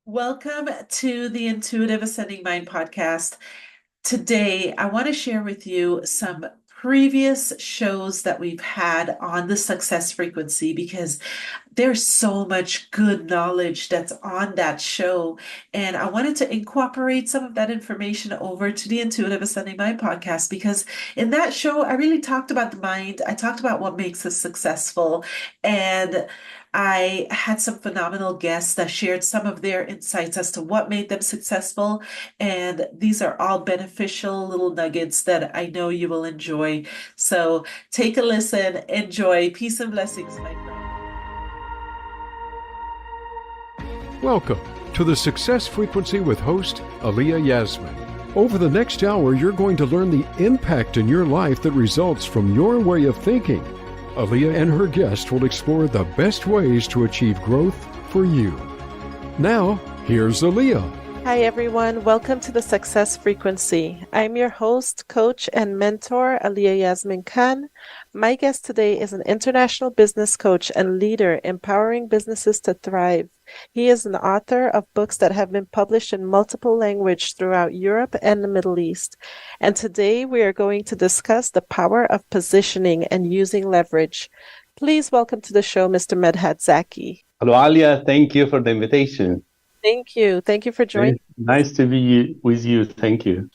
Welcome to the Intuitive Ascending Mind podcast. Today, I want to share with you some previous shows that we've had on the success frequency because there's so much good knowledge that's on that show. And I wanted to incorporate some of that information over to the Intuitive Ascending Mind podcast because in that show, I really talked about the mind. I talked about what makes us successful. And I had some phenomenal guests that shared some of their insights as to what made them successful. And these are all beneficial little nuggets that I know you will enjoy. So take a listen, enjoy. Peace and blessings, my friend. Welcome to the Success Frequency with host Aliyah Yasmin. Over the next hour, you're going to learn the impact in your life that results from your way of thinking. Aliyah and her guest will explore the best ways to achieve growth for you. Now, here's Aliyah. Hi, everyone. Welcome to the Success Frequency. I'm your host, coach, and mentor, Aliyah Yasmin Khan. My guest today is an international business coach and leader empowering businesses to thrive. He is an author of books that have been published in multiple languages throughout Europe and the Middle East. And today we are going to discuss the power of positioning and using leverage. Please welcome to the show, Mr. Medhat Zaki. Hello, Alia. Thank you for the invitation. Thank you. Thank you for joining. Nice to be with you. Thank you.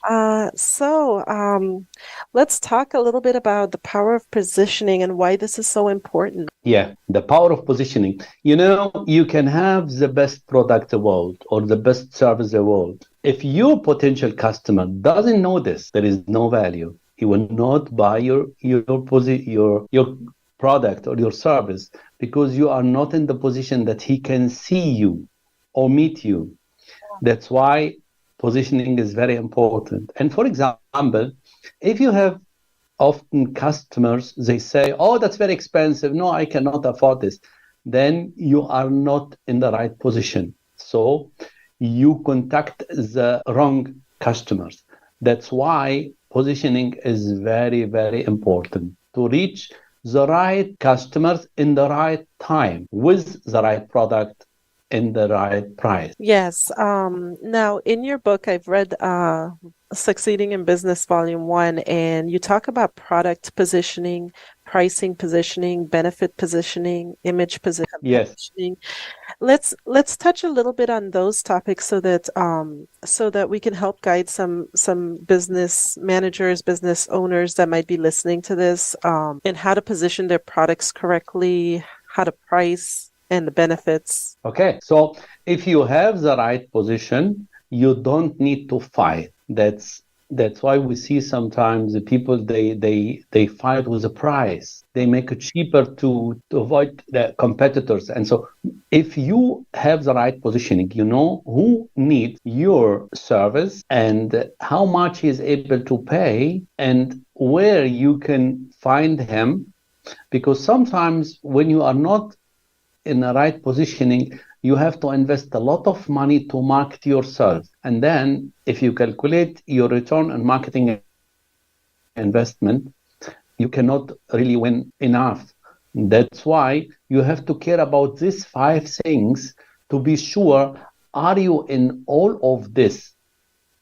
Let's talk a little bit about the power of positioning and why this is so important. Yeah, the power of positioning. You know, you can have the best product in the world or the best service in the world. If your potential customer doesn't know this, there is no value. He will not buy your product or your service because you are not in the position that he can see you or meet you. That's why positioning is very important. And for example, if you have often customers, they say, oh, that's very expensive. No, I cannot afford this. Then you are not in the right position. So you contact the wrong customers. That's why positioning is very, very important to reach the right customers in the right time with the right product in the right price. Yes. Now, in your book, I've read Succeeding in Business Volume 1, and you talk about product positioning, pricing positioning, benefit positioning, image positioning. Yes. Let's touch a little bit on those topics so that we can help guide some business managers, business owners that might be listening to this, in how to position their products correctly, how to price, and the benefits. Okay, so if you have the right position, you don't need to fight. That's why we see sometimes the people they fight with the price. They make it cheaper to avoid the competitors. And so if you have the right positioning, you know who needs your service and how much he is able to pay and where you can find him. Because sometimes when you are not in the right positioning, you have to invest a lot of money to market yourself. And then if you calculate your return on marketing investment, you cannot really win enough. That's why you have to care about these 5 things to be sure, are you in all of this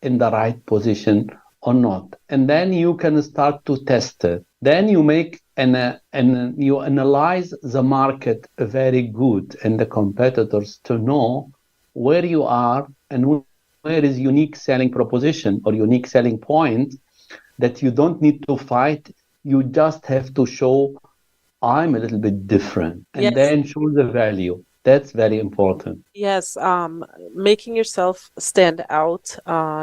in the right position or not? And then you can start to test it. Then you make and you analyze the market very good and the competitors to know where you are and where is unique selling proposition or unique selling point that you don't need to fight. You just have to show I'm a little bit different and Yes. then show the value. That's very important. Yes, making yourself stand out,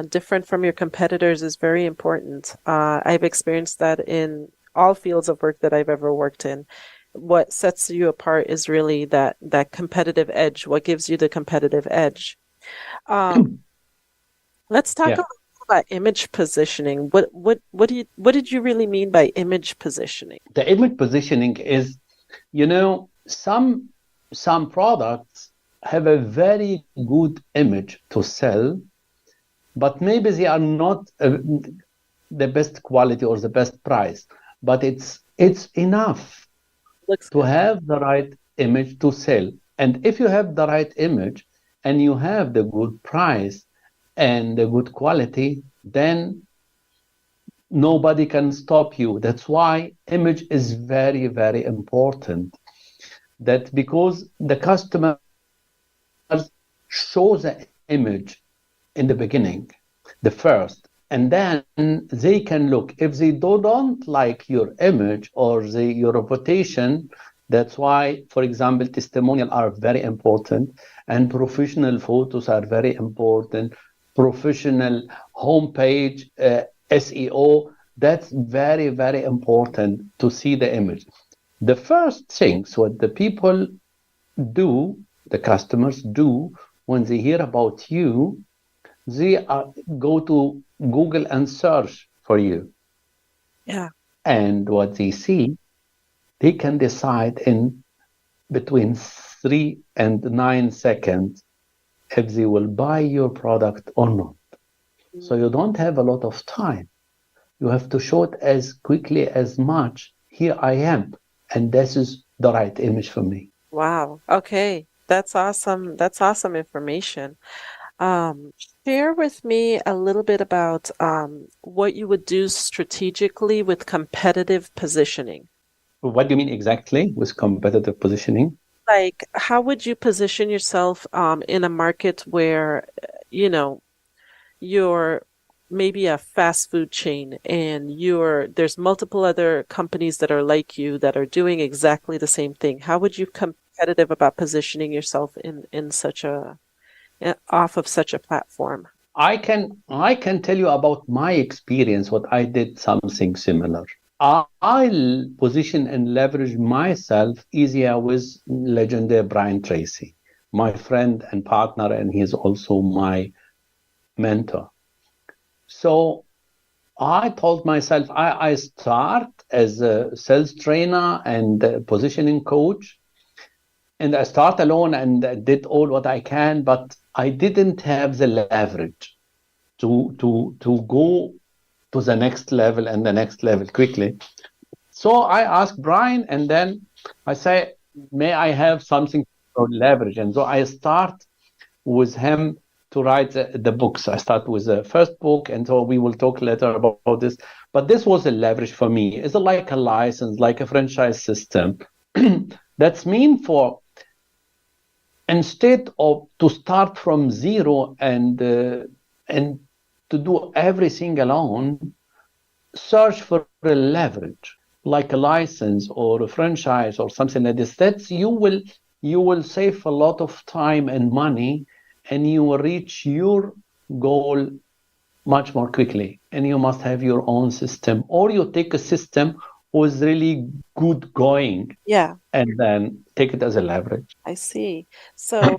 different from your competitors is very important. I've experienced that in all fields of work that I've ever worked in. What sets you apart is really that competitive edge. What gives you the competitive edge? Let's talk a little about image positioning. What did you really mean by image positioning? The image positioning is, you know, some products have a very good image to sell, but maybe they are not the best quality or the best price. But it's enough to have the right image to sell. And if you have the right image, and you have the good price and the good quality, then nobody can stop you. That's why image is very, very important. That because the customers show the image in the beginning, the first, and then they can look. If they don't like your image or your reputation, that's why, for example, testimonials are very important and professional photos are very important. Professional homepage, SEO, that's very, very important to see the image. The first things what the people do, the customers do, when they hear about you, they go to Google and search for you. Yeah. And what they see, they can decide in between 3 and 9 seconds if they will buy your product or not. So you don't have a lot of time. You have to show it as quickly as much. Here I am. And this is the right image for me. Wow. Okay. That's awesome. That's awesome information. Share with me a little bit about what you would do strategically with competitive positioning. What do you mean exactly with competitive positioning? Like, how would you position yourself in a market where, you're maybe a fast food chain and there's multiple other companies that are like you that are doing exactly the same thing? How would you competitive about positioning yourself in such off of such a platform? I can tell you about my experience, what I did something similar. I'll position and leverage myself easier with legendary Brian Tracy, my friend and partner, and he's also my mentor. So I told myself I start as a sales trainer and a positioning coach, and I start alone and did all what I can, but I didn't have the leverage to go to the next level and the next level quickly. So I asked Brian, and then I say, may I have something to leverage? And so I start with him to write the books. I start with the first book, and so we will talk later about this. But this was a leverage for me. It's like a license, like a franchise system. That's mean for instead of to start from zero and to do everything alone, search for a leverage, like a license or a franchise or something like this. That's you will save a lot of time and money, and you will reach your goal much more quickly. And you must have your own system, or you take a system who is really good going, and then take it as a leverage. I see. So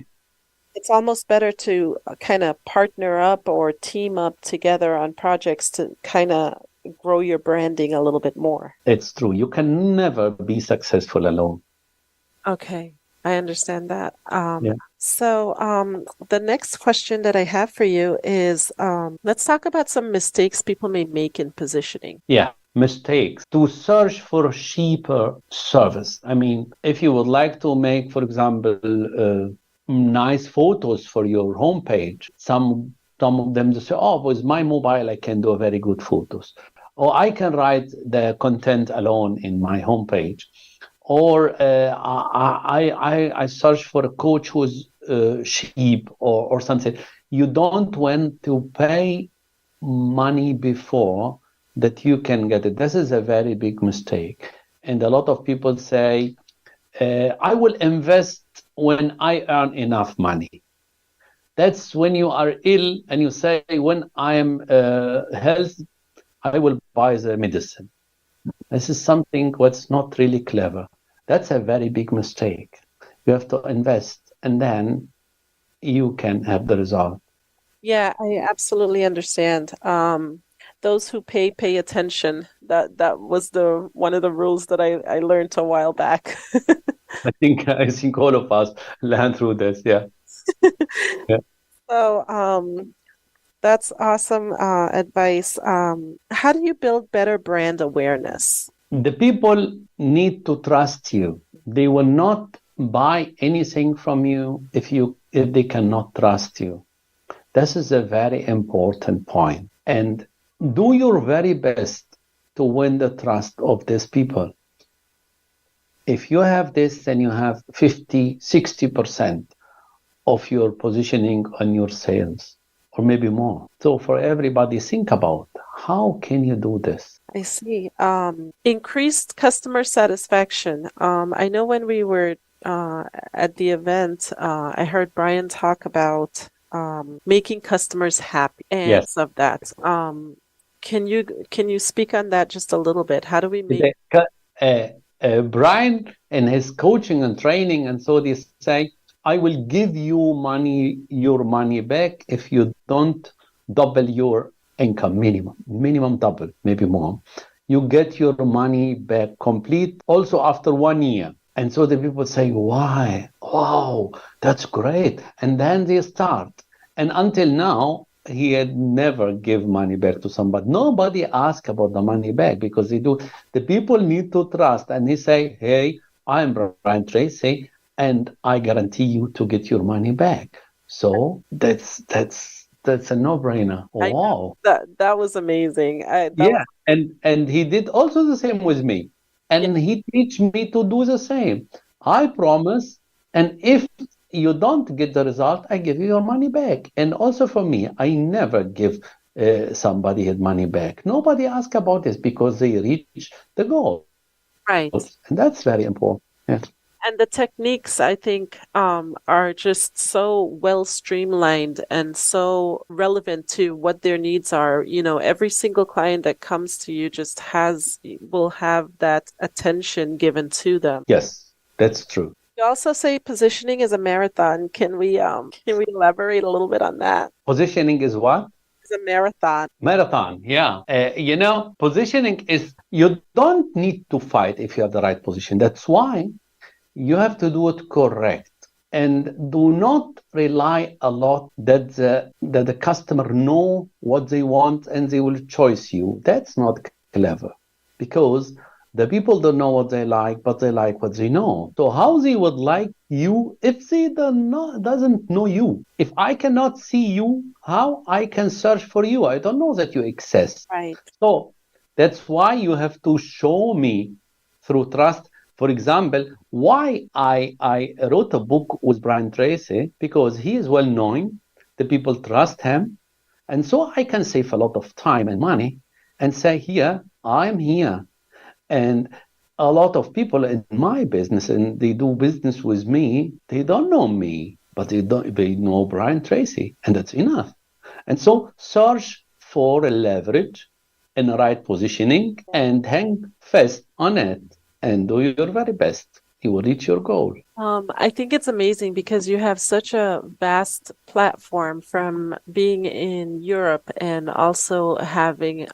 it's almost better to kind of partner up or team up together on projects to kind of grow your branding a little bit more. It's true. You can never be successful alone. Okay, I understand that. So the next question that I have for you is, let's talk about some mistakes people may make in positioning. Yeah. Mistakes to search for a cheaper service. I mean, if you would like to make, for example, nice photos for your homepage, some of them just say, oh, with my mobile I can do very good photos, or I can write the content alone in my homepage, or I search for a coach who's cheap or something. You don't want to pay money before that you can get it. This is a very big mistake. And a lot of people say, I will invest when I earn enough money. That's when you are ill and you say, when I am healthy, I will buy the medicine. This is something what's not really clever. That's a very big mistake. You have to invest, and then you can have the result. Yeah, I absolutely understand. Those who pay attention. That was one of the rules that I learned a while back. I think all of us learn through this. Yeah. So that's awesome advice. How do you build better brand awareness? The people need to trust you. They will not buy anything from you if they cannot trust you. This is a very important point. And do your very best to win the trust of these people. If you have this, then you have 50, 60% of your positioning on your sales, or maybe more. So for everybody, think about how can you do this? I see. Increased customer satisfaction. I know when we were at the event, I heard Brian talk about making customers happy and Yes. of that. Can you speak on that just a little bit? How do we make Brian in his coaching and training, and so they say, I will give you your money back if you don't double your income minimum double, maybe more. You get your money back complete also after 1 year. And so the people say, why? Wow, that's great. And then they start. And until now, he had never give money back to somebody. Nobody asked about the money back because the people need to trust. And he say, hey, I'm Brian Tracy, and I guarantee you to get your money back. So that's a no-brainer. Wow. That was amazing. And he did also the same with me. And he teach me to do the same. I promise. And if you don't get the result, I give you your money back. And also for me, I never give somebody his money back. Nobody ask about this because they reach the goal. Right. And that's very important. Yeah. And the techniques, I think, are just so well streamlined and so relevant to what their needs are. You know, every single client that comes to you just will have that attention given to them. Yes, that's true. You also say positioning is a marathon. Can we elaborate a little bit on that? Positioning is what? It's a marathon. Marathon, yeah. Positioning is, you don't need to fight if you have the right position. That's why you have to do it correct, and do not rely a lot that the customer know what they want and they will choose you. That's not clever, because the people don't know what they like, but they like what they know. So how they would like you if they doesn't know you? If I cannot see you, how I can search for you? I don't know that you exist. Right. So that's why you have to show me through trust. For example, why I wrote a book with Brian Tracy, because he is well known, the people trust him, and so I can save a lot of time and money and say, here, I'm here. And a lot of people in my business, and they do business with me, they don't know me, but they know Brian Tracy, and that's enough. And so search for a leverage and the right positioning and hang fast on it. And do your very best. You will reach your goal. I think it's amazing because you have such a vast platform, from being in Europe and also having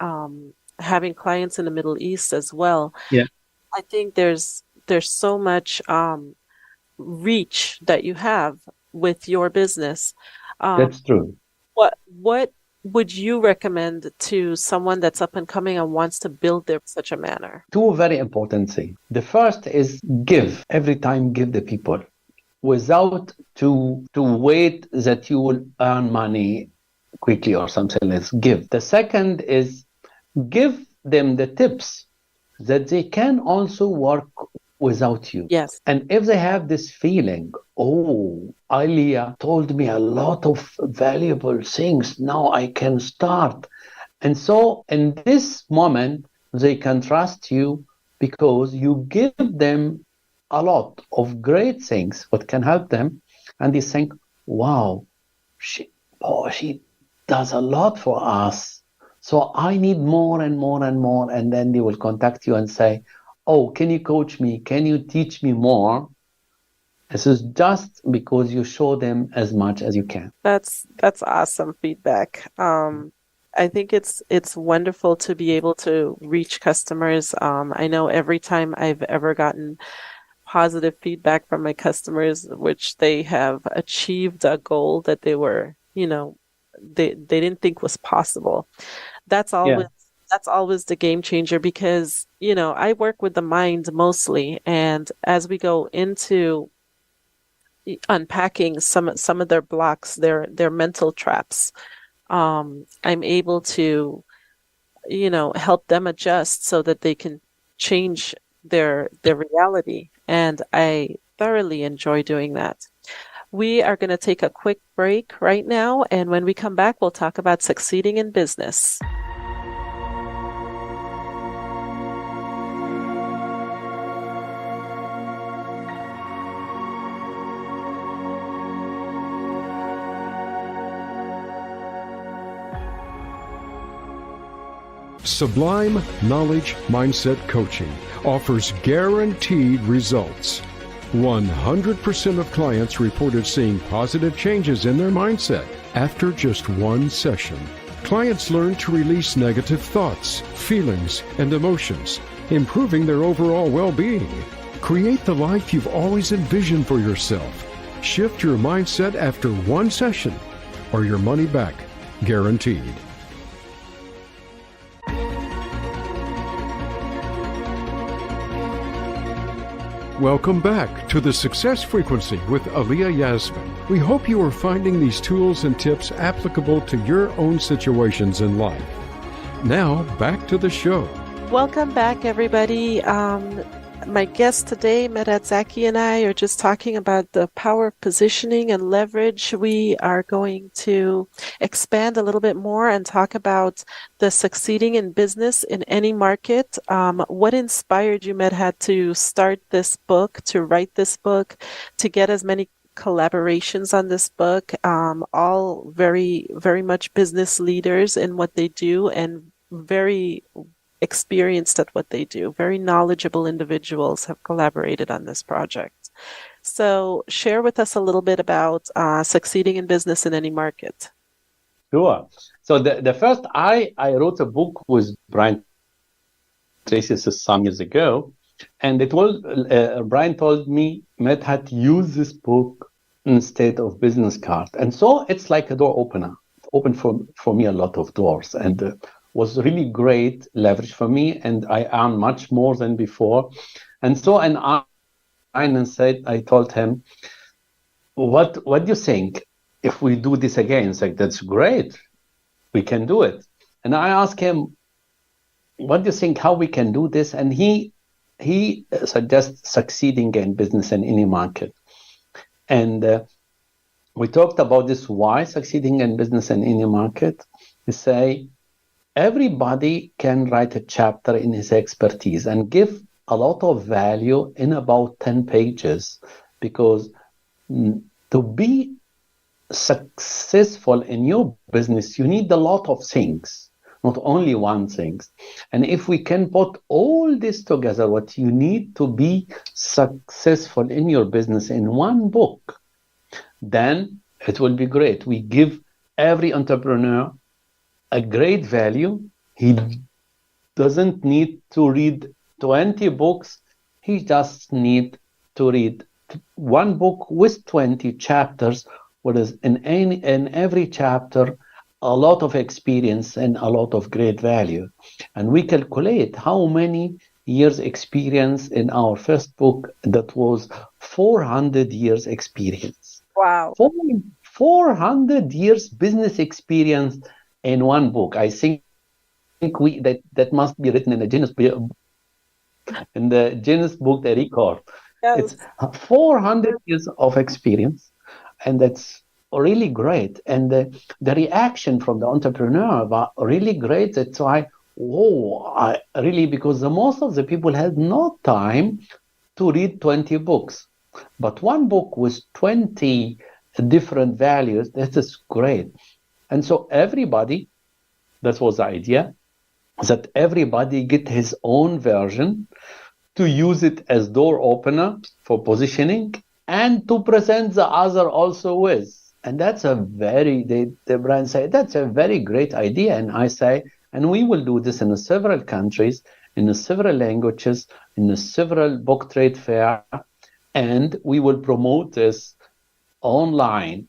clients in the Middle East as well. Yeah. I think there's so much reach that you have with your business. That's true. What would you recommend to someone that's up and coming and wants to build their such a manner? Two very important things. The first is give. Every time give the people without to wait that you will earn money quickly or something. Let's give. The second is give them the tips that they can also work without you. Yes. And if they have this feeling, oh, Alia told me a lot of valuable things, now I can start. And so in this moment, they can trust you because you give them a lot of great things what can help them. And they think, wow, she does a lot for us. So I need more and more and more. And then they will contact you and say, oh, can you coach me? Can you teach me more? This is just because you show them as much as you can. That's awesome feedback. I think it's wonderful to be able to reach customers. I know every time I've ever gotten positive feedback from my customers, which they have achieved a goal that they were, they didn't think was possible. That's always the game changer, because, I work with the mind mostly. And as we go into unpacking some of their blocks, their mental traps. I'm able to, help them adjust so that they can change their reality. And I thoroughly enjoy doing that. We are going to take a quick break right now, and when we come back, we'll talk about succeeding in business. Sublime Knowledge Mindset Coaching offers guaranteed results. 100% of clients reported seeing positive changes in their mindset after just one session. Clients learn to release negative thoughts, feelings, and emotions, improving their overall well-being. Create the life you've always envisioned for yourself. Shift your mindset after one session, or your money back, guaranteed. Welcome back to the Success Frequency with Aliyah Yasmin. We hope you are finding these tools and tips applicable to your own situations in life. Now, back to the show. Welcome back, everybody. My guest today, Medhat Zaki, and I are just talking about the power of positioning and leverage. We are going to expand a little bit more and talk about the succeeding in business in any market. What inspired you, Medhat, to start this book, to write this book, to get as many collaborations on this book, all very, very much business leaders in what they do and very experienced at what they do. Very knowledgeable individuals have collaborated on this project. So share with us a little bit about succeeding in business in any market. Sure. So the first, I wrote a book with Brian Tracy some years ago, and it was Brian told me, Medhat, use this book instead of business card. And so it's like a door opener. It opened for me a lot of doors, and was really great leverage for me, and I earned much more than before. And so, I told him, what do you think if we do this again? He's like, that's great, we can do it. And I asked him, what do you think, how we can do this? And he suggests succeeding in business in any market. And we talked about this, why succeeding in business in any market. We say, everybody can write a chapter in his expertise and give a lot of value in about 10 pages, because to be successful in your business, you need a lot of things, not only one thing. And if we can put all this together, what you need to be successful in your business in one book, then it will be great. We give every entrepreneur a great value. He doesn't need to read 20 books. He just needs to read one book with 20 chapters, whereas in every chapter, a lot of experience and a lot of great value. And we calculate how many years experience in our first book. That was 400 years experience. Wow. 400 years business experience in one book. I think that must be written in the Guinness Book, the record. Yes. It's 400 years of experience, and that's really great. And the reaction from the entrepreneur was really great. That's why, because most of the people had no time to read 20 books, but one book with 20 different values, that is great. And so everybody, that was the idea, that everybody get his own version, to use it as door opener for positioning and to present the other also with. And that's a very, the brand say, that's a very great idea. And I say, and we will do this in several countries, in several languages, in several book trade fair, and we will promote this online,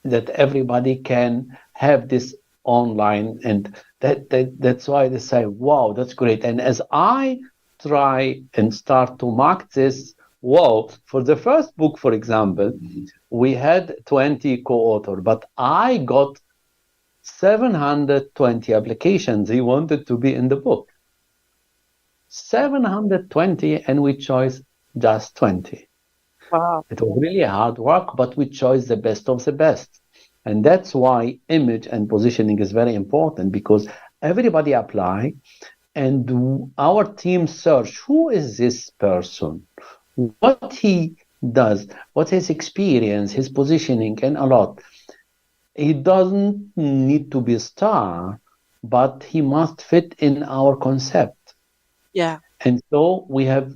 that everybody can have this online. And that's why they say, wow, that's great. And as I try and start to market this Wow. For the first book, for example, we had 20 co-authors, but I got 720 applications. He wanted to be in the book. 720, and we chose just 20. Wow. It was really hard work, but we chose the best of the best. And that's why image and positioning is very important, because everybody apply, and our team search who is this person, what he does, what his experience, his positioning, and a lot. He doesn't need to be a star, but he must fit in our concept. Yeah. And so we have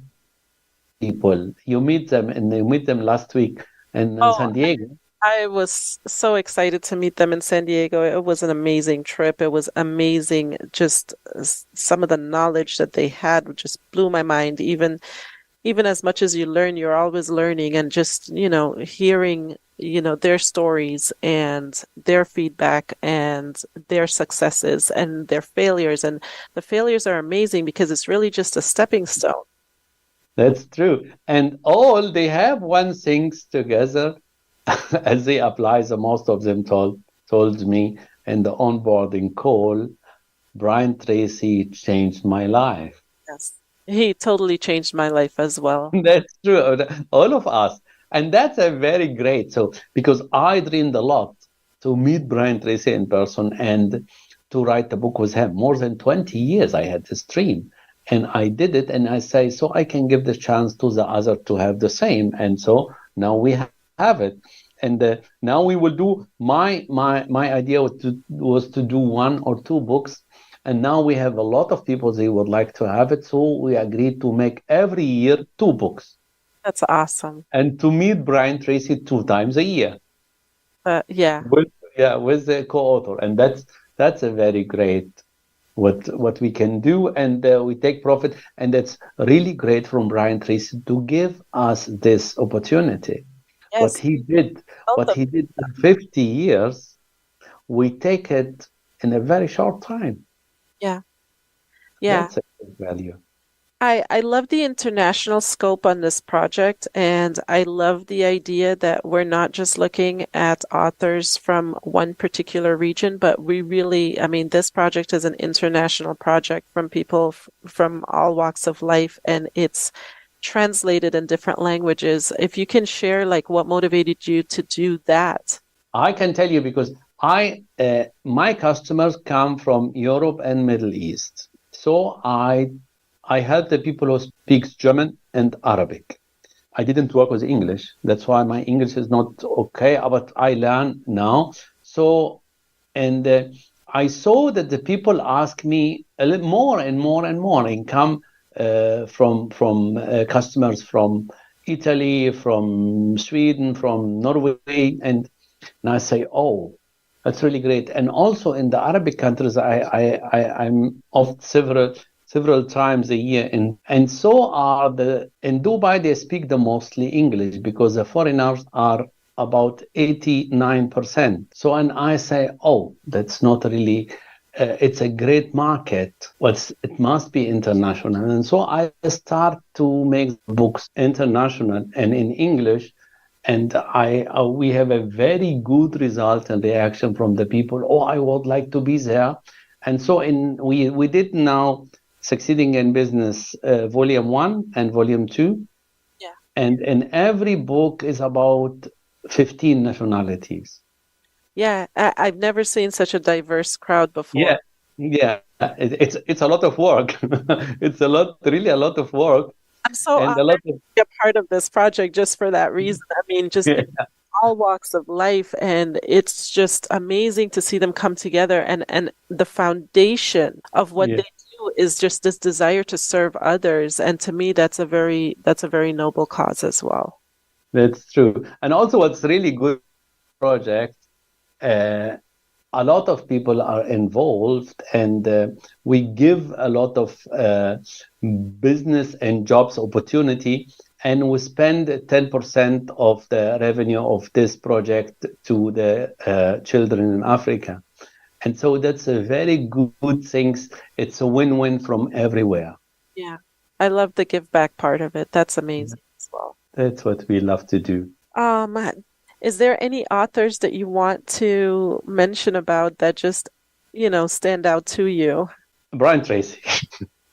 people, you meet them, and you meet them last week in Oh, San Diego. I was so excited to meet them in San Diego. It was an amazing trip. It was amazing. Just some of the knowledge that they had just blew my mind. Even as much as you learn, you're always learning, and just, hearing, their stories and their feedback and their successes and their failures. And the failures are amazing because it's really just a stepping stone. That's true. And all they have one things together as they apply. So most of them told me in the onboarding call, Brian Tracy changed my life. Yes. He totally changed my life as well. That's true. All of us. And that's a very great. So, because I dreamed a lot to meet Brian Tracy in person and to write a book with him. More than 20 years I had this dream. And I did it. And I say, so I can give the chance to the other to have the same. And so now we have it. And now we will do, my idea was to do 1 or 2 books. And now we have a lot of people, they would like to have it. So we agreed to make every year 2 books. That's awesome. And to meet Brian Tracy 2 times a year. Yeah. With the co-author. And that's a very great what we can do. And we take profit. And it's really great from Brian Tracy to give us this opportunity. Yes. What he did in 50 years, we take it in a very short time. Yeah. Yeah. That's a good value. I love the international scope on this project, and I love the idea that we're not just looking at authors from one particular region, but we really, this project is an international project from people from all walks of life, and it's translated in different languages. If you can share, like, what motivated you to do that? I can tell you, because my customers come from Europe and Middle East. So I help the people who speak German and Arabic. I didn't work with English. That's why my English is not okay, but I learn now. So, and I saw that the people ask me a little more and more and more, and come from customers from Italy, from Sweden, from Norway, and I say, oh, that's really great. And also in the Arabic countries, I'm off several times a year, and so are in Dubai. They speak the mostly English, because the foreigners are about 89%. So, and I say, oh, that's not really. It's a great market, but it must be international. And so I start to make books international and in English. And we have a very good result and reaction from the people. Oh, I would like to be there. And so we did now Succeeding in Business Volume 1 and Volume 2. Yeah. And in every book is about 15 nationalities. Yeah, I've never seen such a diverse crowd before. Yeah. It's a lot of work. It's really a lot of work. I'm so and honored to be a part of this project just for that reason. Just all walks of life, and it's just amazing to see them come together. And the foundation of what they do is just this desire to serve others. And to me, that's a very noble cause as well. That's true. And also, what's really good project. A lot of people are involved, and we give a lot of business and jobs opportunity, and we spend 10% of the revenue of this project to the children in Africa. And so that's a very good thing. It's a win-win from everywhere. Yeah, I love the give back part of it. That's amazing as well. That's what we love to do. Um, is there any authors that you want to mention about that just, stand out to you? Brian Tracy.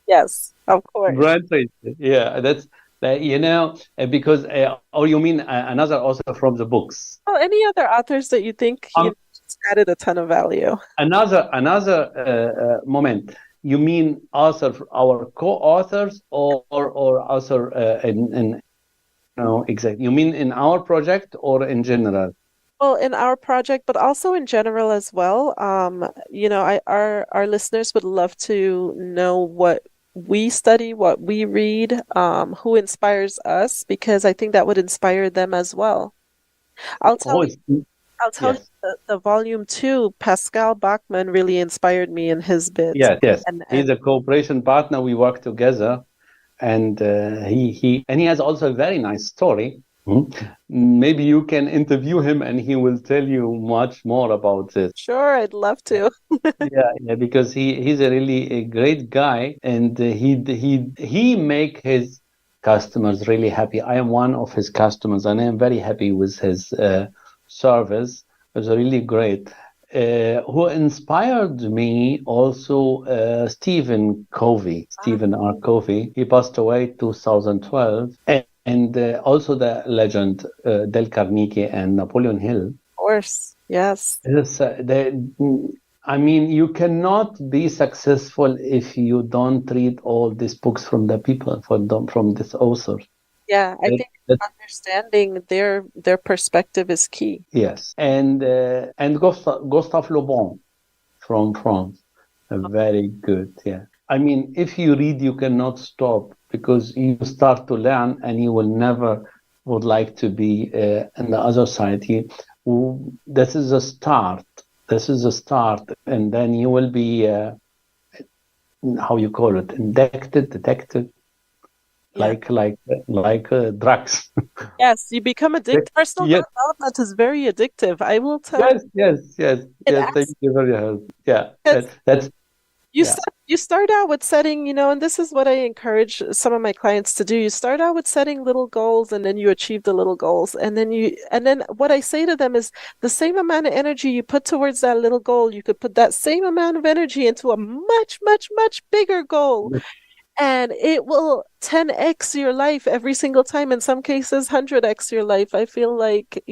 Yes, of course. Brian Tracy. Yeah, that's because or you mean another author from the books? Oh, any other authors that you think just added a ton of value? Another moment. You mean author, our co-authors, or author in no, exactly. You mean in our project or in general? Well, in our project, but also in general as well. Our listeners would love to know what we study, what we read, who inspires us, because I think that would inspire them as well. I'll tell Oh, you, I'll tell you yes, the volume two, Pascal Bachman really inspired me in his bit. yes. He's And a cooperation partner. We work together, and he has also a very nice story. Maybe you can interview him, and he will tell you much more about this. sure, I'd love to. Yeah, because he's really a great guy, and he make his customers really happy. I am one of his customers, and I am very happy with his service. It was really great. Who inspired me also, Stephen R. Covey. He passed away 2012, and also the legend Del Carnegie and Napoleon Hill. Of course, yes. Yes, I mean, you cannot be successful if you don't read all these books from the people, from this author. Yeah, I That- think that- understanding their perspective is key. yes, and Gustave Le Bon from France, very good. Yeah, I mean, if you read, you cannot stop because you start to learn, and you will never would like to be on the other side. This is a start. This is a start, and then you will be how you call it, detected, Yeah. like drugs. Yes, you become addicted. Personal Yes, development is very addictive. I will tell you. yes. It Thank asks, you for your help. Yeah, because that's you yeah, you start out with setting, and this is what I encourage some of my clients to do. You start out with setting little goals, and then you achieve the little goals. And then what I say to them is the same amount of energy you put towards that little goal, you could put that same amount of energy into a much, much, much bigger goal. And it will 10x your life every single time. In some cases, 100x your life. I feel like,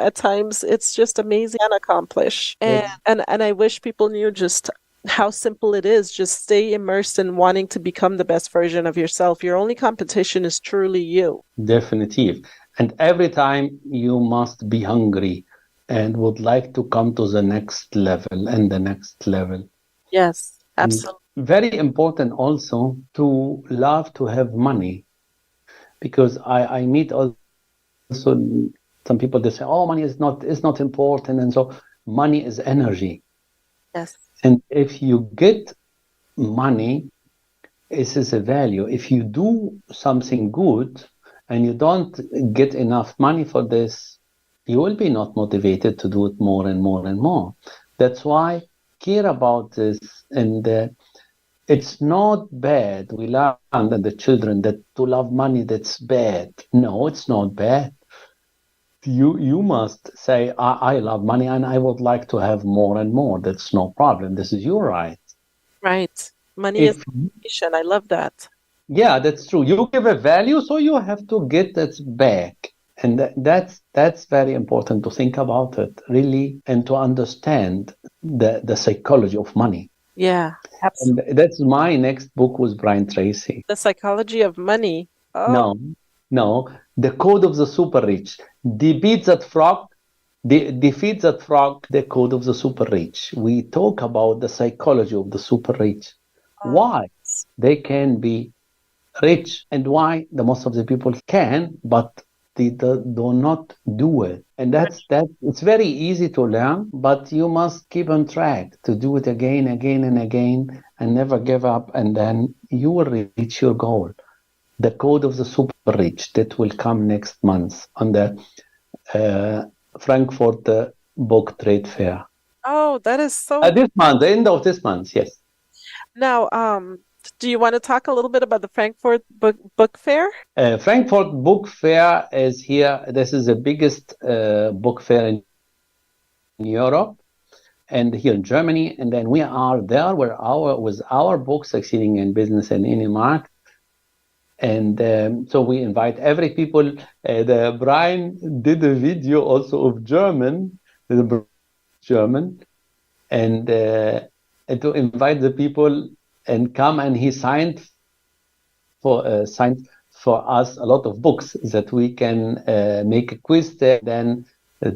at times it's just amazing and accomplish. And I wish people knew just how simple it is. Just stay immersed in wanting to become the best version of yourself. Your only competition is truly you. definitive. And every time you must be hungry and would like to come to the next level and the next level. Yes, And absolutely. very important also to love to have money, because I meet also some people that say, oh, money is not important, and so money is energy. Yes. And if you get money, this is a value. If you do something good and you don't get enough money for this, you will be not motivated to do it more and more and more. That's why care about this, and it's not bad. We learn that the children that to love money, that's bad. No, it's not bad. You must say, I love money and I would like to have more and more. That's no problem. This is your right. Right. Money is If motivation. I love that. Yeah, that's true. You give a value, so you have to get that back. And that's very important to think about it, really, and to understand the psychology of money. Yeah, absolutely. And that's my next book with Brian Tracy. The psychology of money. Oh, No, the code of the super rich. Defeat that frog, the code of the super rich. We talk about the psychology of the super rich. Why they can be rich and why the most of the people can, but they do not do it. And that's it's very easy to learn, but you must keep on track to do it again and again, and never give up, and then you will reach your goal. The code of the super rich that will come next month on the Frankfurt Book Trade Fair. oh, that is so. This month, the end of this month, yes. Now, Do you want to talk a little bit about the Frankfurt Book Fair? Frankfurt Book Fair is here. This is the biggest book fair in Europe and here in Germany. And then we are there with our book, Succeeding in Business in Any Market. And so we invite every people. Brian did a video also of German, and to invite the people and come, and he signed for us a lot of books that we can make a quiz there. Then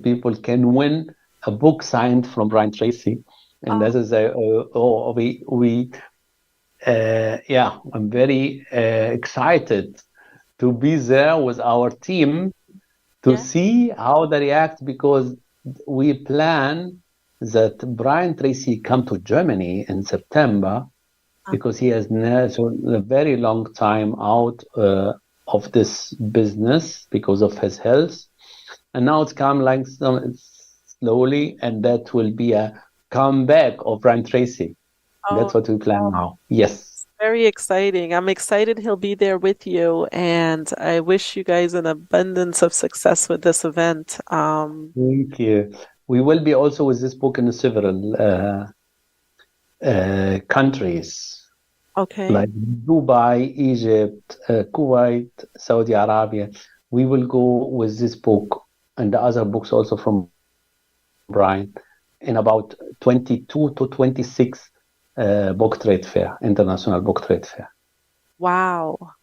people can win a book signed from Brian Tracy, and this is I'm very excited to be there with our team to see how they react, because we plan that Brian Tracy come to Germany in September, because he has a very long time out of this business because of his health, and now it's come like slowly, and that will be a comeback of Brian Tracy. That's what we plan now. Yes. Very exciting. I'm excited he'll be there with you, and I wish you guys an abundance of success with this event. Thank you. We will be also with this book in several countries. Okay. Like Dubai, Egypt, Kuwait, Saudi Arabia. We will go with this book and the other books also from Brian in about 22 to 26 book trade fair, international book trade fair. Wow.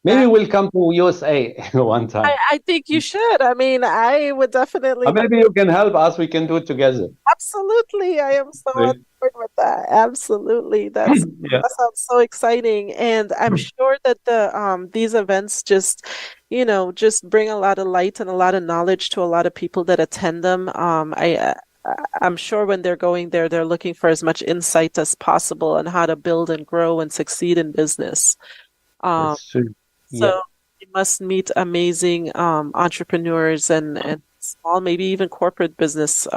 Maybe we'll come to USA one time. I think you should. I mean, I would definitely. Maybe you can help us. We can do it together. Absolutely. I am so on board with that. Absolutely. That sounds so exciting. And I'm sure that these events just bring a lot of light and a lot of knowledge to a lot of people that attend them. I'm sure when they're going there, they're looking for as much insight as possible on how to build and grow and succeed in business. That's true. So you must meet amazing entrepreneurs and small, maybe even corporate business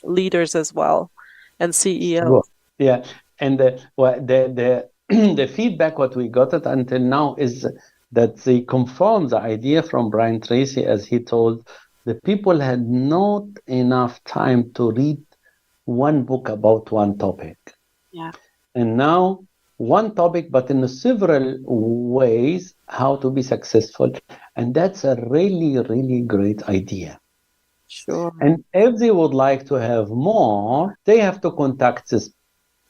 leaders as well, and CEOs. Yeah, and the feedback what we got it until now is that they confirm the idea from Brian Tracy, as he told the people had not enough time to read one book about one topic. Yeah, and now one topic, but in several ways, how to be successful. And that's a really, really great idea. Sure. And if they would like to have more, they have to contact this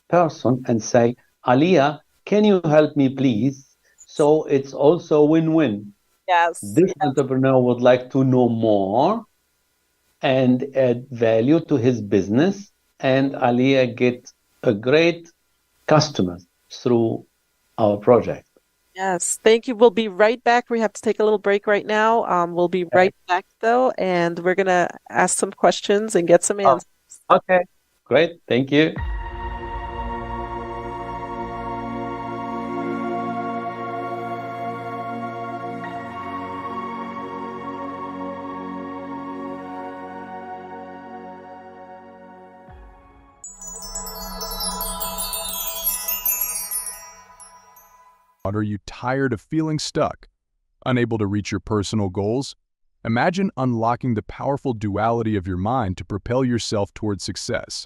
person and say, Aliyah, can you help me, please? So it's also a win-win. Yes. This entrepreneur would like to know more and add value to his business, and Aliyah get a great customers through our project. Yes, thank you. We'll be right back. We have to take a little break right now. We'll be right back though, and we're going to ask some questions and get some answers. Okay, great. Thank you. Are you tired of feeling stuck? Unable to reach your personal goals? Imagine unlocking the powerful duality of your mind to propel yourself towards success.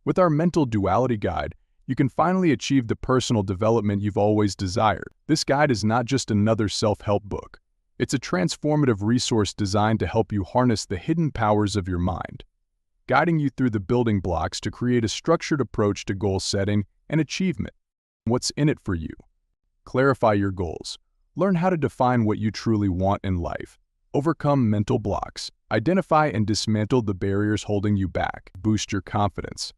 With our Mental Duality Guide, you can finally achieve the personal development you've always desired. This guide is not just another self-help book. It's a transformative resource designed to help you harness the hidden powers of your mind, guiding you through the building blocks to create a structured approach to goal setting and achievement. What's in it for you? Clarify your goals. Learn how to define what you truly want in life. Overcome mental blocks. Identify and dismantle the barriers holding you back. Boost your confidence.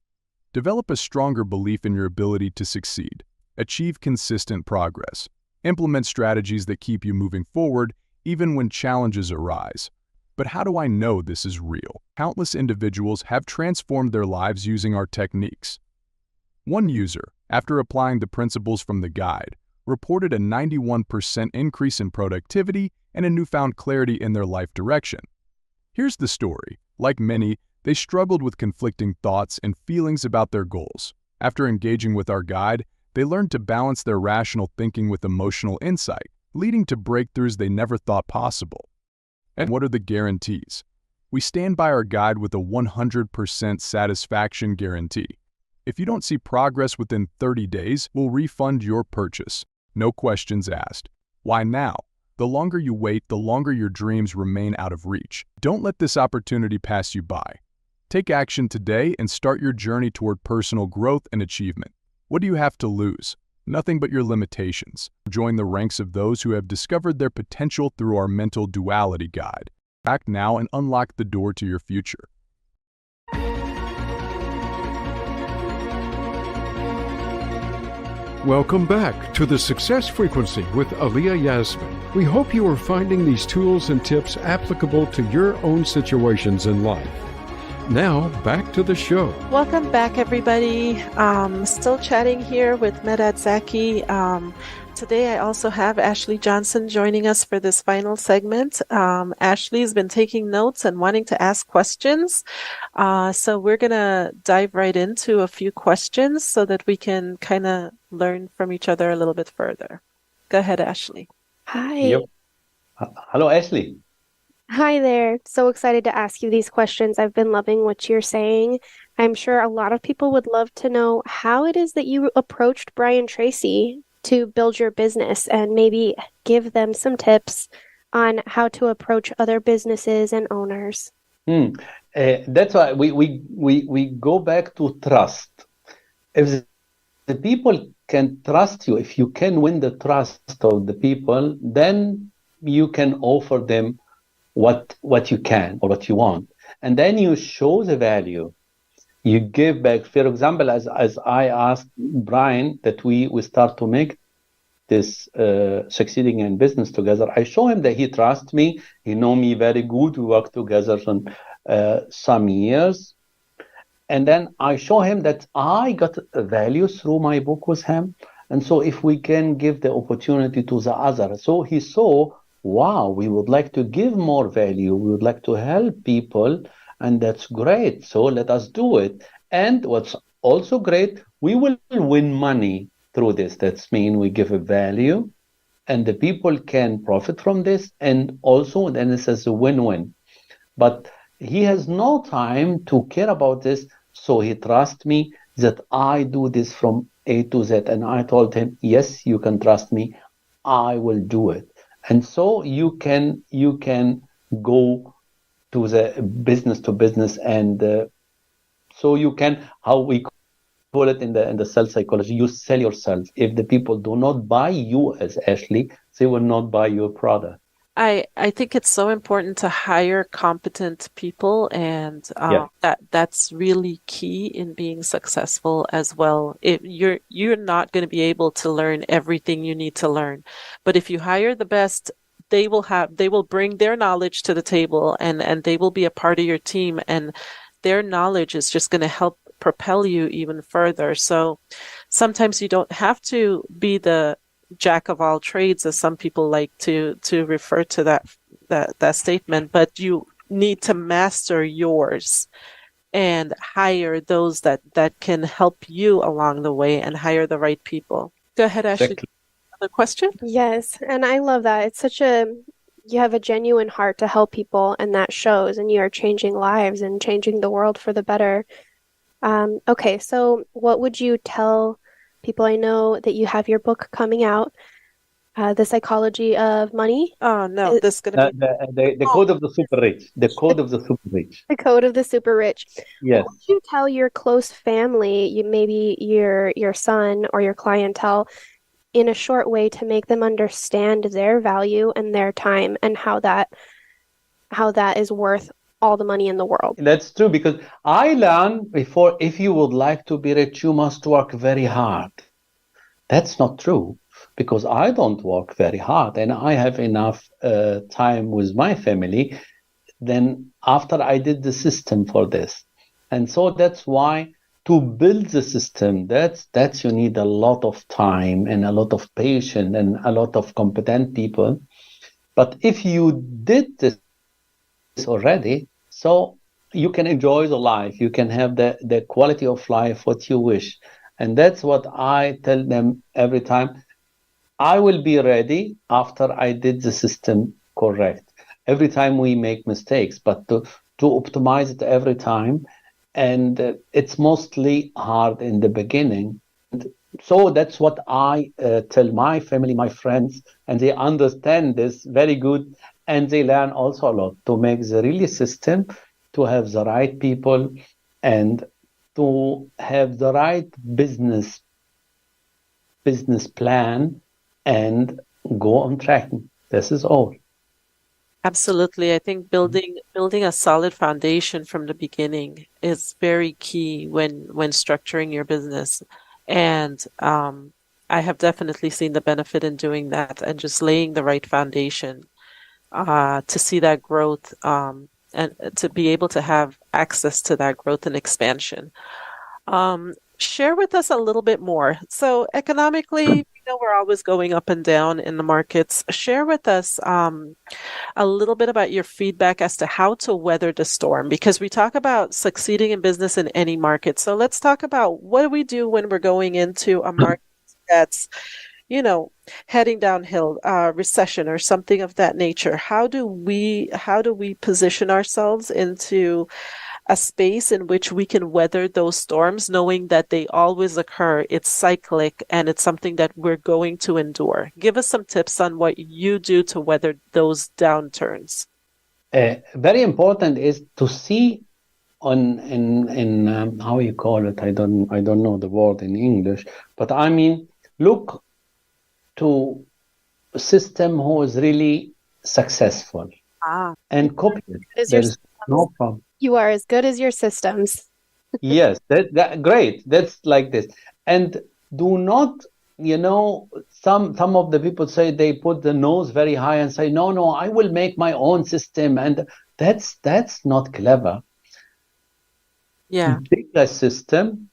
Develop a stronger belief in your ability to succeed. Achieve consistent progress. Implement strategies that keep you moving forward even when challenges arise. But how do I know this is real? Countless individuals have transformed their lives using our techniques. One user, after applying the principles from the guide, reported a 91% increase in productivity and a newfound clarity in their life direction. Here's the story. Like many, they struggled with conflicting thoughts and feelings about their goals. After engaging with our guide, They learn to balance their rational thinking with emotional insight, leading to breakthroughs they never thought possible. And what are the guarantees? We stand by our guide with a 100% satisfaction guarantee. If you don't see progress within 30 days, we'll refund your purchase. No questions asked. Why now? The longer you wait, the longer your dreams remain out of reach. Don't let this opportunity pass you by. Take action today and start your journey toward personal growth and achievement. What do you have to lose? Nothing but your limitations. Join the ranks of those who have discovered their potential through our mental duality guide. Act now and unlock the door to your future. Welcome back to the Success Frequency with Aliyah Yasmin. We hope you are finding these tools and tips applicable to your own situations in life. Now, back to the show. Welcome back, everybody. Still chatting here with Medhat Zaki. Today, I also have Ashley Johnson joining us for this final segment. Ashley's been taking notes and wanting to ask questions. So we're going to dive right into a few questions so that we can kind of learn from each other a little bit further. Go ahead, Ashley. Hi. Yep. Hello, Ashley. Hi there. So excited to ask you these questions. I've been loving what you're saying. I'm sure a lot of people would love to know how it is that you approached Brian Tracy to build your business and maybe give them some tips on how to approach other businesses and owners. That's why we go back to trust. If the people can trust you, if you can win the trust of the people, then you can offer them what you can or what you want. And then you show the value. You give back. For example, as I asked Brian that we start to make this succeeding in business together, I show him that he trusts me. He know me very good. We work together for some years. And then I show him that I got value through my book with him. And so if we can give the opportunity to the other. So he saw, wow, we would like to give more value. We would like to help people. And that's great. So let us do it. And what's also great, we will win money through this. That's mean we give a value and the people can profit from this. And also then it says a win-win. But he has no time to care about this. So he trusts me that I do this from A to Z. And I told him, yes, you can trust me. I will do it. And so you can go to the business to business, and so you can, how we call it in the sales psychology, you sell yourself. If the people do not buy you as Ashley, they will not buy your product. I think it's so important to hire competent people, and that's really key in being successful as well. You're not going to be able to learn everything you need to learn, but if you hire the best, they will bring their knowledge to the table, and they will be a part of your team, and their knowledge is just going to help propel you even further. So sometimes you don't have to be the jack of all trades, as some people like to refer to that statement, but you need to master yours and hire those that can help you along the way, and hire the right people. Go ahead, Ashley. Exactly. Another question? Yes, and I love that. It's you have a genuine heart to help people, and that shows, and you are changing lives and changing the world for the better. Okay, so what would you tell people? I know that you have your book coming out, The Psychology of Money. Oh, no, this is going to be... The Code of the Super Rich. The Code of the Super Rich. The Code of the Super Rich. Yes. What would you tell your close family, maybe your son or your clientele, in a short way to make them understand their value and their time, and how that is worth all the money in the world? That's true, because I learned before, if you would like to be rich, you must work very hard. That's not true, because I don't work very hard and I have enough time with my family. Then after I did the system for this. And so that's why to build the system, that's you need a lot of time and a lot of patience and a lot of competent people. But if you did this already, so you can enjoy the life, you can have the quality of life what you wish. And that's what I tell them every time. I will be ready after I did the system correct. Every time we make mistakes, but to optimize it every time. And it's mostly hard in the beginning. So that's what I tell my family, my friends, and they understand this very good. And they learn also a lot to make the really system, to have the right people, and to have the right business plan and go on tracking. This is all. Absolutely. I think building a solid foundation from the beginning is very key when structuring your business. And I have definitely seen the benefit in doing that and just laying the right foundation to see that growth and to be able to have access to that growth and expansion. Share with us a little bit more. So economically, you know, we're always going up and down in the markets. Share with us a little bit about your feedback as to how to weather the storm, because we talk about succeeding in business in any market. So let's talk about what do we do when we're going into a market that's, you know, heading downhill, recession or something of that nature. How do we position ourselves into a space in which we can weather those storms, knowing that they always occur, it's cyclic, and it's something that we're going to endure? Give us some tips on what you do to weather those downturns. Very important is to see on in how you call it. I don't know the word in English, but I mean, look to a system who is really successful and copy it. There is no problem. You are as good as your systems. Yes, that great. That's like this. And do not, you know, some of the people say they put the nose very high and say, no, I will make my own system. And that's not clever. Yeah. Pick a system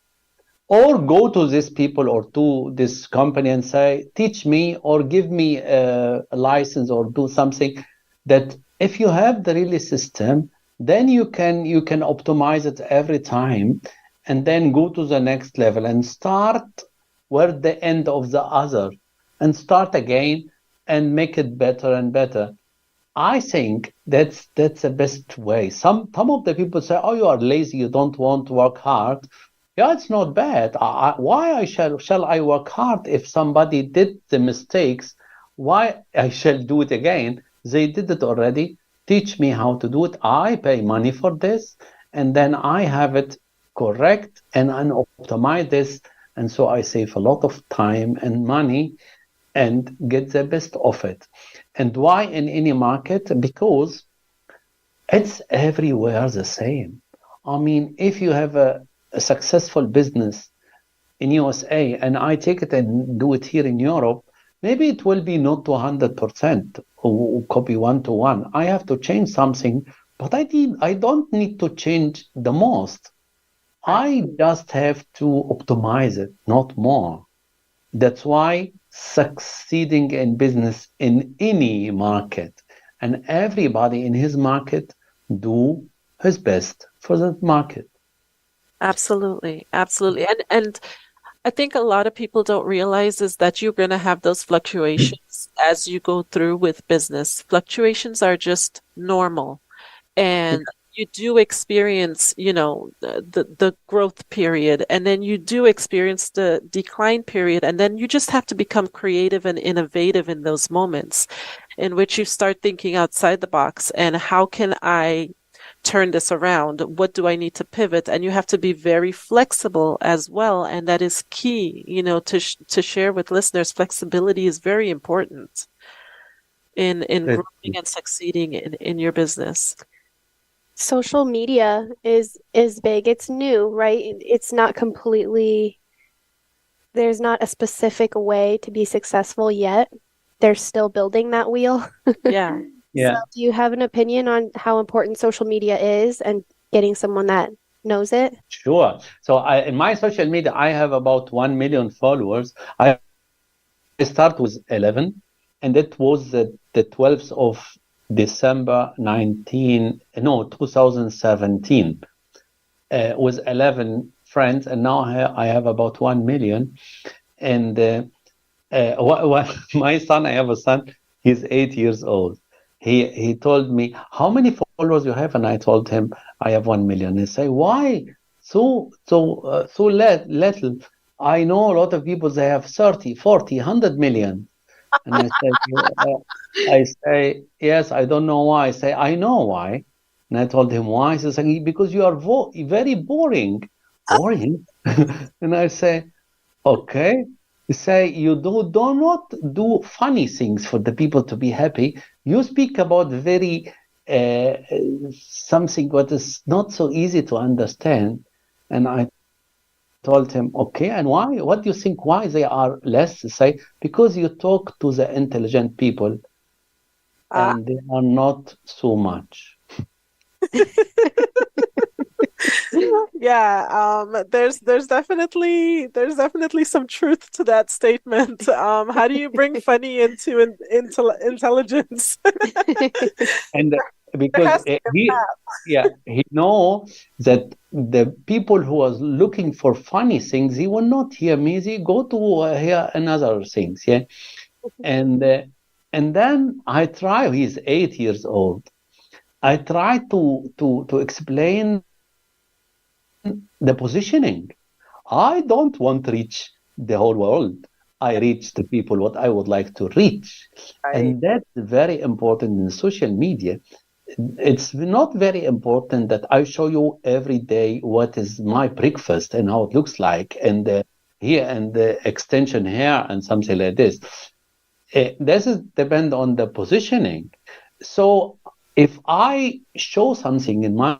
or go to these people or to this company and say, teach me or give me a license or do something that if you have the really system, then you can optimize it every time and then go to the next level and start where the end of the other and start again and make it better and better. I think that's the best way. Some of the people say, oh, you are lazy, you don't want to work hard. Yeah, it's not bad. Why shall I work hard if somebody did the mistakes? Why I shall do it again? They did it already. Teach me how to do it. I pay money for this, and then I have it correct and optimize this. And so I save a lot of time and money and get the best of it. And why in any market? Because it's everywhere the same. I mean, if you have a successful business in USA and I take it and do it here in Europe, maybe it will be not to 100% or copy one-to-one. I have to change something, but I don't need to change the most. I just have to optimize it, not more. That's why succeeding in business in any market and everybody in his market do his best for that market. Absolutely. Absolutely. And I think a lot of people don't realize is that you're going to have those fluctuations as you go through with business. Fluctuations are just normal. And you do experience, you know, the growth period, and then you do experience the decline period, and then you just have to become creative and innovative in those moments in which you start thinking outside the box and how can I turn this around? What do I need to pivot? And you have to be very flexible as well, and that is key, you know, to share with listeners. Flexibility is very important in growing and succeeding in your business. Social media is big. It's new, right? It's not completely, there's not a specific way to be successful yet. They're still building that wheel. Yeah. Yeah. So do you have an opinion on how important social media is and getting someone that knows it? Sure. So in my social media, I have about 1 million followers. I start with 11, and it was the 12th of December 2017 with 11 friends, and now I have about 1 million. And my son, I have a son, he's 8 years old. He told me, how many followers you have? And I told him, I have 1 million. He say, why so little? I know a lot of people, they have 30, 40, 100 million. And I say, yes, I don't know why. I say, I know why. And I told him why. He says, because you are very boring. Boring? And I say, okay. You say you do not do funny things for the people to be happy. You speak about very uh, something what is not so easy to understand. And I told him, okay, and why? What do you think? Why they are less? Say, because you talk to the intelligent people, and they are not so much. Yeah, there's definitely some truth to that statement. How do you bring funny into intelligence? And There because has to be a he know that the people who was looking for funny things, he will not hear me. He go to hear another things. Yeah, and then I try. He's 8 years old. I try to explain the positioning. I don't want to reach the whole world. I reach the people what I would like to reach. right. And that's very important in social media. It's not very important that I show you every day what is my breakfast and how it looks like, and here and the extension here and something like this. This is depend on the positioning. So if I show something in my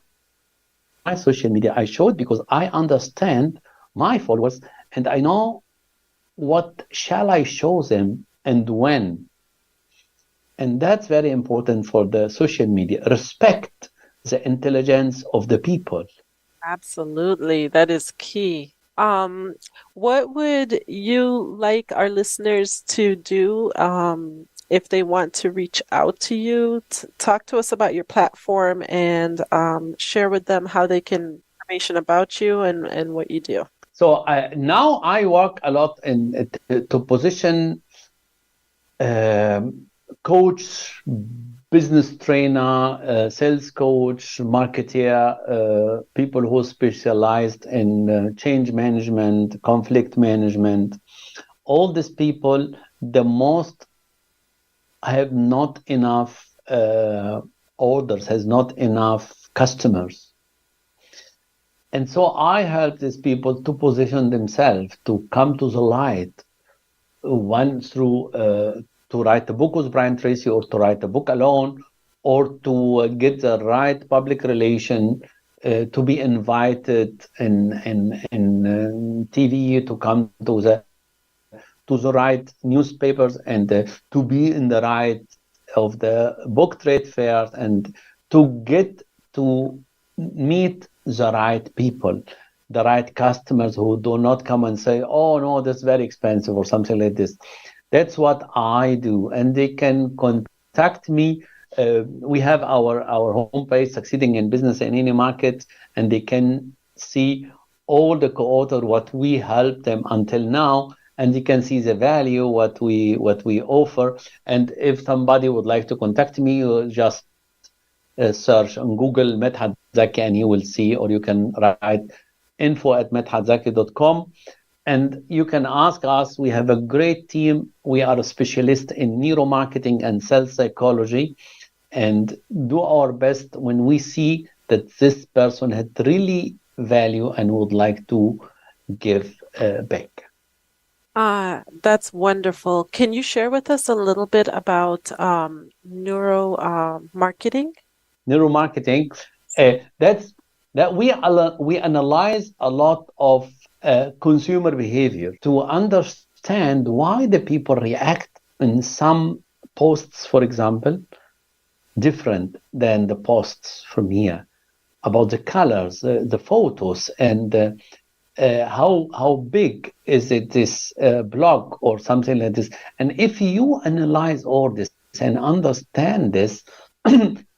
social media, I show it because I understand my followers and I know what shall I show them and when. And that's very important for the social media. Respect the intelligence of the people. Absolutely, that is key. What would you like our listeners to do if they want to reach out to you? Talk to us about your platform and share with them how they can information about you and what you do. So now I work a lot to position coach, business trainer, sales coach, marketer, people who specialized in change management, conflict management. All these people, the most have not enough orders, has not enough customers. And so I help these people to position themselves, to come to the light, one through to write a book with Brian Tracy, or to write a book alone, or to get the right public relation, to be invited in TV, to come to the right newspapers, and to be in the right of the book trade fairs, and to get to meet the right people, the right customers who do not come and say, oh no, that's very expensive or something like this. That's what I do. And they can contact me. We have our homepage, Succeeding in Business in Any Market, and they can see all the co-author, what we helped them until now, and you can see the value, what we offer. And if somebody would like to contact me, you just search on Google Medhat Zaki and you will see, or you can write info@medhatzaki.com. And you can ask us. We have a great team. We are a specialist in neuromarketing and sales psychology, and do our best when we see that this person had really value and would like to give back. That's wonderful. Can you share with us a little bit about marketing? Neuromarketing, that we analyze a lot of consumer behavior to understand why the people react in some posts, for example, different than the posts from here, about the colors, the photos, and how big is it, this blog or something like this. And if you analyze all this and understand this,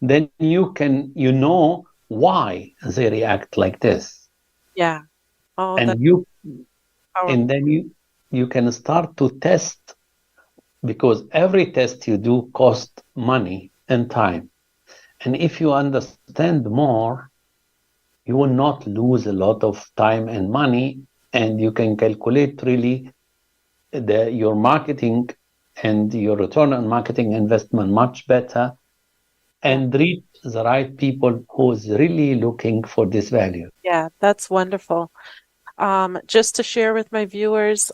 then you know why they react like this. Yeah. Oh, And that's you powerful. and then you can start to test, because every test you do costs money and time. And if you understand more, you will not lose a lot of time and money, and you can calculate really your marketing and your return on marketing investment much better, and reach the right people who's really looking for this value. Yeah, that's wonderful. Just to share with my viewers,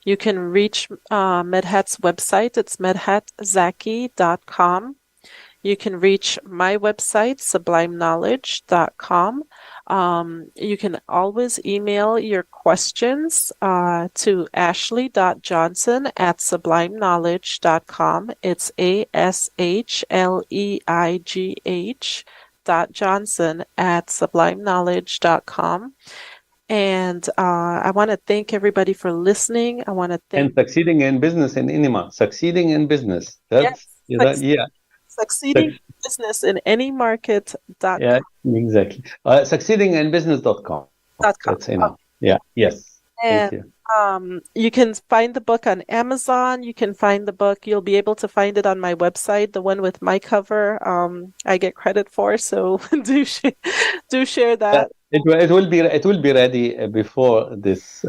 you can reach Medhat's website. It's medhatzaki.com. You can reach my website, sublimeknowledge.com. You can always email your questions to ashley.johnson@sublimeknowledge.com. It's ASHLEIGH.johnson@sublimeknowledge.com. And I want to thank everybody for listening. I want to And thank succeeding in business in Inima, succeeding in business. yes, Yeah. succeeding in business in any market.com. Yeah, exactly. Succeedinginbusiness.com. That's enough. Yeah. Yes. Thank And you. you can find the book on Amazon. You can find the book. You'll be able to find it on my website, the one with my cover. I get credit for, so do share that. It will be ready before this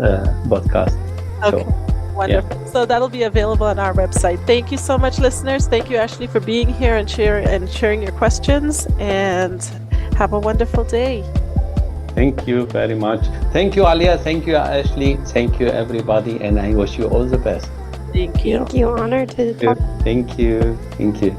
podcast. Okay, So, wonderful. yeah. So that'll be available on our website. Thank you so much, listeners. Thank you, Ashley, for being here and sharing your questions. And have a wonderful day. Thank you very much. Thank you, Alia. Thank you, Ashley. Thank you, everybody. And I wish you all the best. Thank you. Thank you. Honored to talk. Thank you. Thank you.